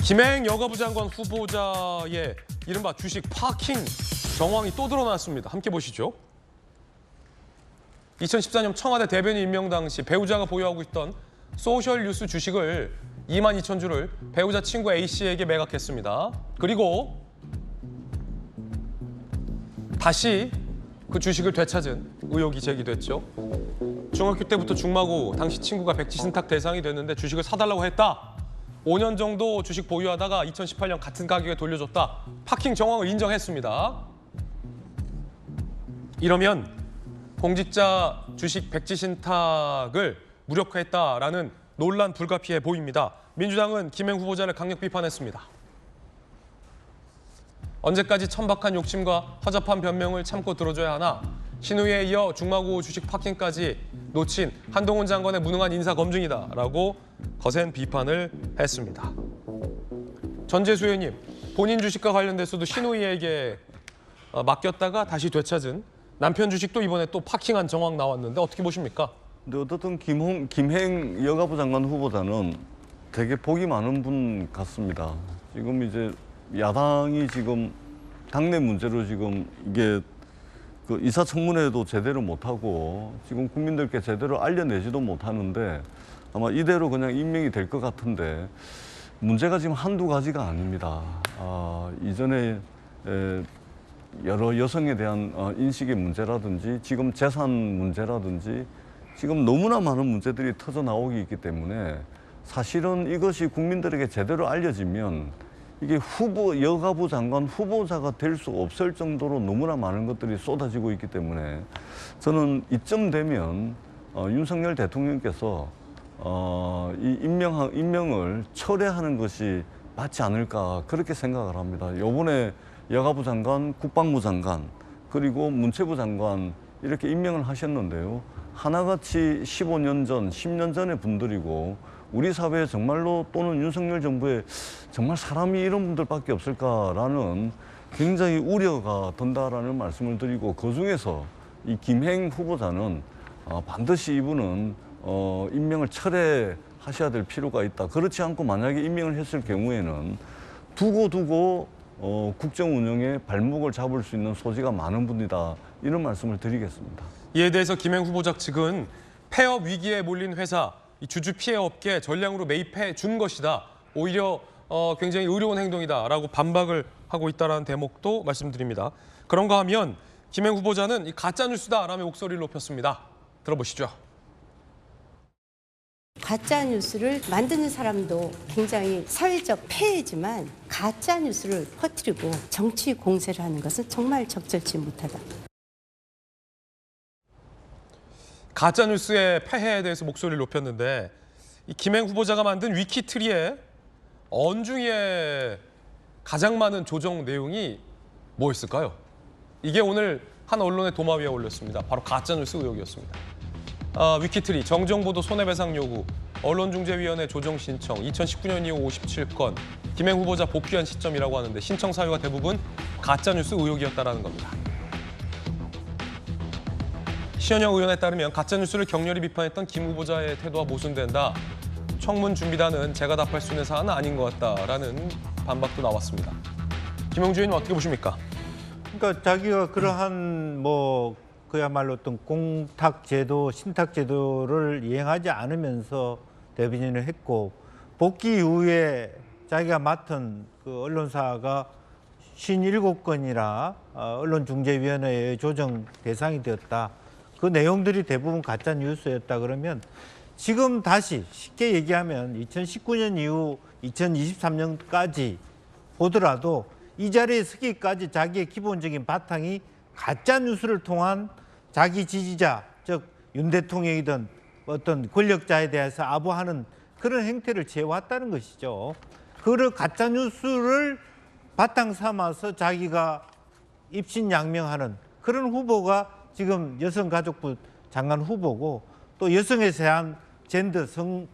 김행 여가부 장관 후보자의 이른바 주식 파킹 정황이 또 드러났습니다. 함께 보시죠. 2014년 청와대 대변인 임명 당시 배우자가 보유하고 있던 소셜뉴스 주식을 22,000주를 배우자 친구 A씨에게 매각했습니다. 그리고 다시 그 주식을 되찾은 의혹이 제기됐죠. 중학교 때부터 중마고 당시 친구가 백지 신탁 대상이 됐는데 주식을 사달라고 했다. 5년 정도 주식 보유하다가 2018년 같은 가격에 돌려줬다. 파킹 정황을 인정했습니다. 이러면 공직자 주식 백지 신탁을 무력화했다라는 논란 불가피해 보입니다. 민주당은 김행 후보자를 강력 비판했습니다. 언제까지 천박한 욕심과 허접한 변명을 참고 들어줘야 하나? 신우이에 이어 중마고 주식 파킹까지 놓친 한동훈 장관의 무능한 인사 검증이다라고 거센 비판을 했습니다. 전재수 의원님, 본인 주식과 관련돼서도 신우이에게 맡겼다가 다시 되찾은 남편 주식도 이번에 또 파킹한 정황 나왔는데 어떻게 보십니까? 근데 어떻든 김행 여가부 장관 후보자는 되게 복이 많은 분 같습니다. 지금 이제 야당이 지금 당내 문제로 지금 이게 그 인사청문회도 제대로 못하고 지금 국민들께 제대로 알려내지도 못하는데 아마 이대로 그냥 임명이 될 것 같은데 문제가 지금 한두 가지가 아닙니다. 이전에 여러 여성에 대한 인식의 문제라든지 지금 재산 문제라든지 지금 너무나 많은 문제들이 터져 나오기 있기 때문에 사실은 이것이 국민들에게 제대로 알려지면 이게 여가부 장관 후보자가 될 수 없을 정도로 너무나 많은 것들이 쏟아지고 있기 때문에 저는 이쯤 되면 윤석열 대통령께서 이 임명을 철회하는 것이 맞지 않을까 그렇게 생각을 합니다. 이번에 여가부 장관, 국방부 장관, 그리고 문체부 장관 이렇게 임명을 하셨는데요. 하나같이 15년 전, 10년 전의 분들이고 우리 사회에 정말로 또는 윤석열 정부에 정말 사람이 이런 분들밖에 없을까라는 굉장히 우려가 든다라는 말씀을 드리고 그중에서 이 김행 후보자는 반드시 이분은 임명을 철회하셔야 될 필요가 있다. 그렇지 않고 만약에 임명을 했을 경우에는 두고 국정 운영에 발목을 잡을 수 있는 소지가 많은 분이다. 이런 말씀을 드리겠습니다. 이에 대해서 김행 후보자 측은 폐업 위기에 몰린 회사, 이 주주 피해 업계 전량으로 매입해 준 것이다. 오히려 굉장히 의로운 행동이다라고 반박을 하고 있다는 대목도 말씀드립니다. 그런가 하면 김행 후보자는 이 가짜 뉴스다라며 목소리를 높였습니다. 들어보시죠. 가짜 뉴스를 만드는 사람도 굉장히 사회적 폐해지만 가짜 뉴스를 퍼뜨리고 정치 공세를 하는 것은 정말 적절치 못하다. 가짜 뉴스의 폐해에 대해서 목소리를 높였는데 이 김행 후보자가 만든 위키트리에 언중에 가장 많은 조정 내용이 뭐였을까요? 이게 오늘 한 언론의 도마 위에 올렸습니다. 바로 가짜 뉴스 의혹이었습니다. 위키트리, 정정보도 손해배상 요구, 언론중재위원회 조정 신청, 2019년 이후 57건, 김행 후보자 복귀한 시점이라고 하는데 신청 사유가 대부분 가짜 뉴스 의혹이었다는 겁니다. 시현영 의원에 따르면 가짜뉴스를 격렬히 비판했던 김 후보자의 태도와 모순된다. 청문 준비단은 제가 답할 수 있는 사안은 아닌 것 같다라는 반박도 나왔습니다. 김영주 의원님 어떻게 보십니까? 그러니까 자기가 그러한 그야말로 어떤 공탁제도, 신탁제도를 이행하지 않으면서 대변인을 했고 복귀 이후에 자기가 맡은 그 언론사가 57건이나 언론중재위원회의 조정 대상이 되었다. 그 내용들이 대부분 가짜 뉴스였다 그러면 지금 다시 쉽게 얘기하면 2019년 이후 2023년까지 보더라도 이 자리에 서기까지 자기의 기본적인 바탕이 가짜 뉴스를 통한 자기 지지자, 즉 윤 대통령이든 어떤 권력자에 대해서 아부하는 그런 행태를 취해왔다는 것이죠. 그 가짜 뉴스를 바탕 삼아서 자기가 입신양명하는 그런 후보가 지금 여성가족부 장관 후보고 또 여성에 대한 젠더, 성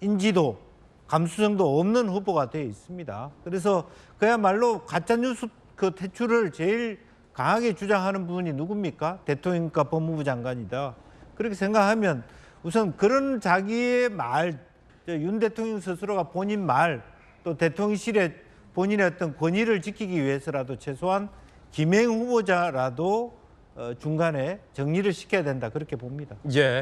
인지도, 감수성도 없는 후보가 되어 있습니다. 그래서 그야말로 가짜뉴스 그 퇴출을 제일 강하게 주장하는 분이 누굽니까? 대통령과 법무부 장관이다. 그렇게 생각하면 우선 그런 자기의 말, 윤 대통령 스스로가 본인 말 또 대통령실에 본인의 어떤 권위를 지키기 위해서라도 최소한 김행 후보자라도 중간에 정리를 시켜야 된다 그렇게 봅니다. 예.